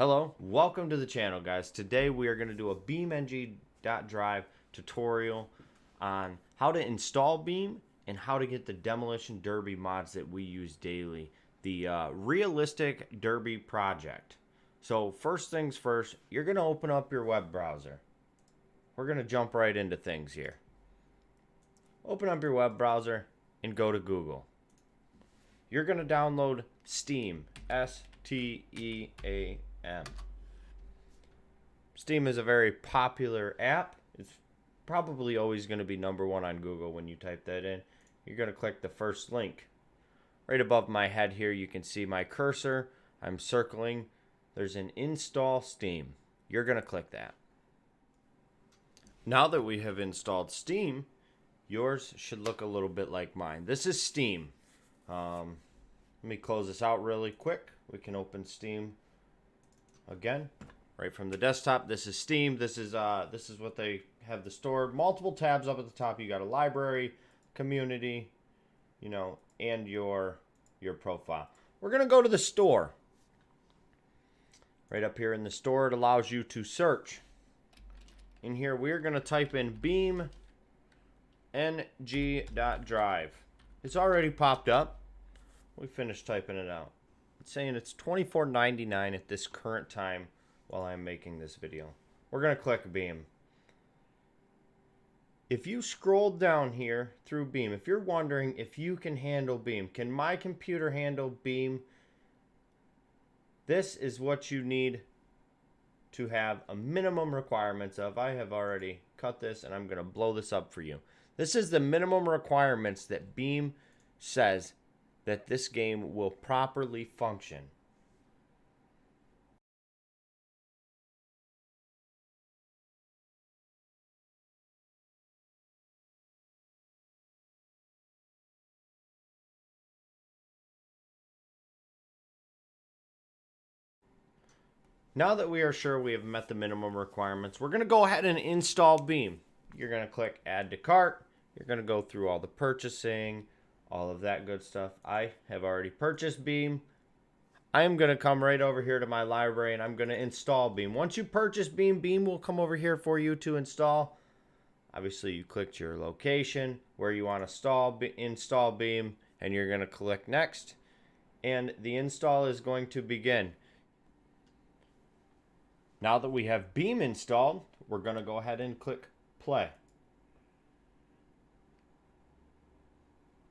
Hello, welcome to the channel, guys. Today we are going to do a Beamng.drive tutorial on how to install Beam and how to get the demolition derby mods that we use daily, the Realistic Derby Project. So first things first, you're going to open up your web browser. We're going to jump right into things here. Open up your web browser and go to Google. You're going to download Steam, S-T-E-A-M. Steam is a very popular app. It's probably always going to be #1 on Google when you type that in. You're going to click the first link. Right above my head here, you can see my cursor. I'm circling. There's an install Steam. You're going to click that. Now that we have installed Steam, yours should look a little bit like mine. This is Steam. Let me close this out really quick. We can open Steam again, right from the desktop. This is Steam. This is what they have the stored. Multiple tabs up at the top. You got a library, community, and your profile. We're gonna go to the store. Right up here in the store, it allows you to search. In here, we're gonna type in Beamng.drive. It's already popped up. We finished typing it out. It's saying it's $24.99 at this current time while I'm making this video. We're going to click Beam. If you scroll down here through Beam, if you're wondering if you can handle Beam, can my computer handle Beam? This is what you need to have a minimum requirements of. I have already cut this and I'm going to blow this up for you. This is the minimum requirements that Beam says that this game will properly function. Now that we are sure we have met the minimum requirements, we're going to go ahead and install Beam. You're going to click Add to Cart. You're going to go through all the purchasing, all of that good stuff. I have already purchased Beam. I am going to come right over here to my library and I'm going to install Beam. Once you purchase Beam, Beam will come over here for you to install. Obviously, you clicked your location where you want to install Beam, and you're going to click Next. And the install is going to begin. Now that we have Beam installed, we're going to go ahead and click Play.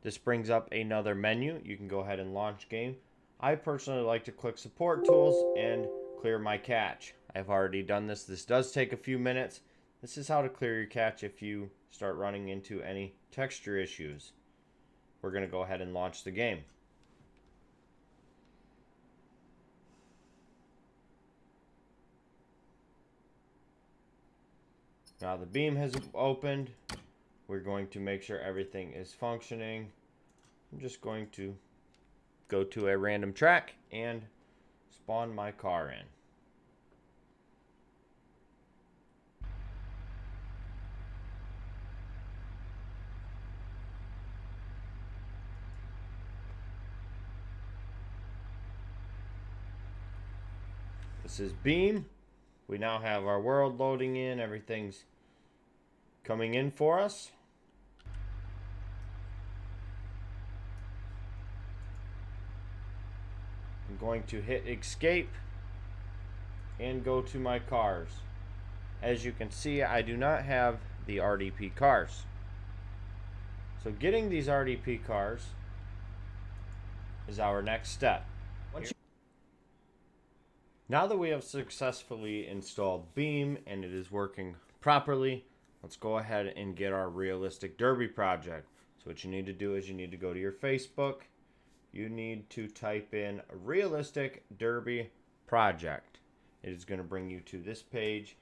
This brings up another menu. You can go ahead and launch game. I personally like to click support tools and clear my cache. I've already done this. This does take a few minutes. This is how to clear your cache if you start running into any texture issues. We're going to go ahead and launch the game. Now the Beam has opened. We're going to make sure everything is functioning. I'm just going to go to a random track and spawn my car in. This is Beam. We now have our world loading in. Everything's coming in for us. I'm going to hit escape and go to my cars. As you can see, I do not have the RDP cars. So getting these RDP cars is our next step. Now that we have successfully installed Beam and it is working properly, let's go ahead and get our Realistic Derby project. So what you need to do is you need to go to your Facebook. You need to type in Realistic Derby Project. It is going to bring you to this page.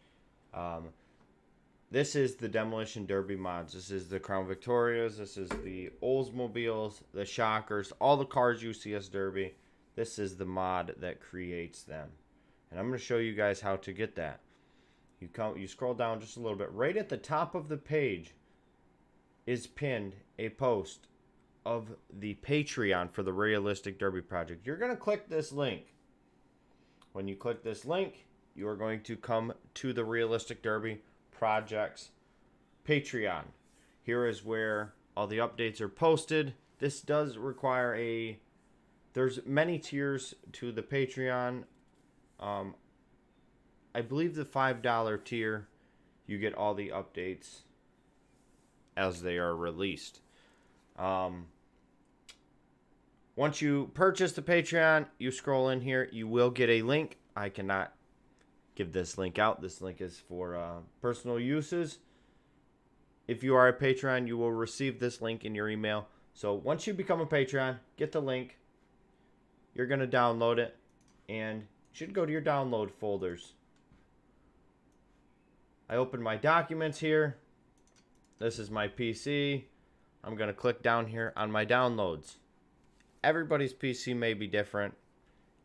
This is the demolition derby mods. This is the Crown Victorias. This is the Oldsmobiles, the Shockers, all the cars you see us derby. This is the mod that creates them. And I'm going to show you guys how to get that. You scroll down just a little bit. Right at the top of the page is pinned a post of the Patreon for the Realistic Derby Project. You're going to click this link. When you click this link, you are going to come to the Realistic Derby Project's Patreon. Here is where all the updates are posted. This does require there's many tiers to the Patreon. I believe the $5 tier, you get all the updates as they are released. Once you purchase the Patreon, you scroll in here, you will get a link. I cannot give this link out. This link is for personal uses. If you are a Patreon, you will receive this link in your email. So once you become a Patreon, get the link. You're going to download it, and you should go to your download folders. I open my documents here. This is my PC. I'm going to click down here on my downloads. Everybody's PC may be different.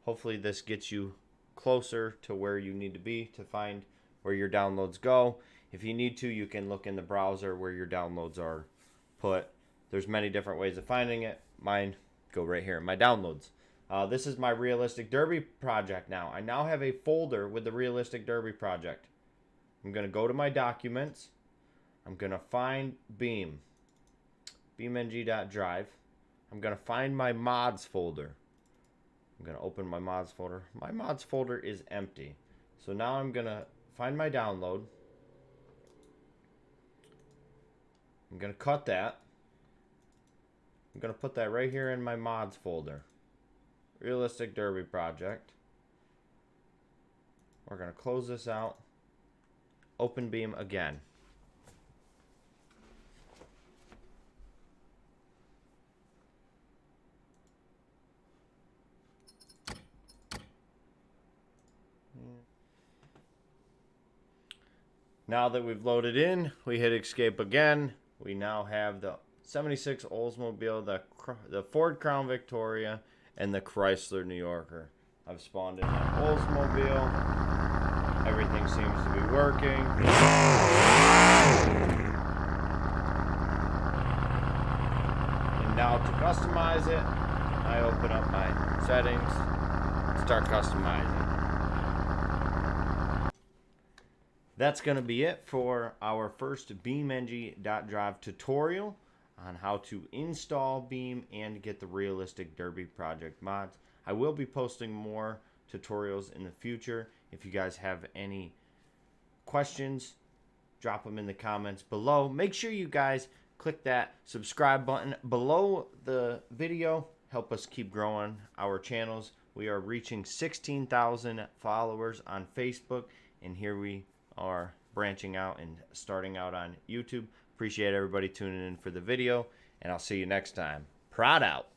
Hopefully this gets you closer to where you need to be to find where your downloads go. If you need to, you can look in the browser where your downloads are put. There's many different ways of finding it. Mine go right here in my downloads. This is my Realistic Derby project now. I now have a folder with the Realistic Derby project. I'm going to go to my documents. I'm going to find Beamng, beamng.drive. I'm going to find my mods folder. I'm going to open my mods folder. My mods folder is empty. So now I'm going to find my download. I'm going to cut that. I'm going to put that right here in my mods folder. Realistic Derby Project. We're going to close this out. Open Beamng again. Now that we've loaded in, we hit escape again. We now have the 76 Oldsmobile, the Ford Crown Victoria, and the Chrysler New Yorker. I've spawned in that Oldsmobile. Everything seems to be working. And now to customize it, I open up my settings, start customizing. That's going to be it for our first beamng.drive tutorial on how to install Beamng and get the Realistic Derby Project mods. I will be posting more tutorials in the future. If you guys have any questions, drop them in the comments below. Make sure you guys click that subscribe button below the video. Help us keep growing our channels. We are reaching 16,000 followers on Facebook, and here we are branching out and starting out on YouTube. Appreciate everybody tuning in for the video, and I'll see you next time. Prod out.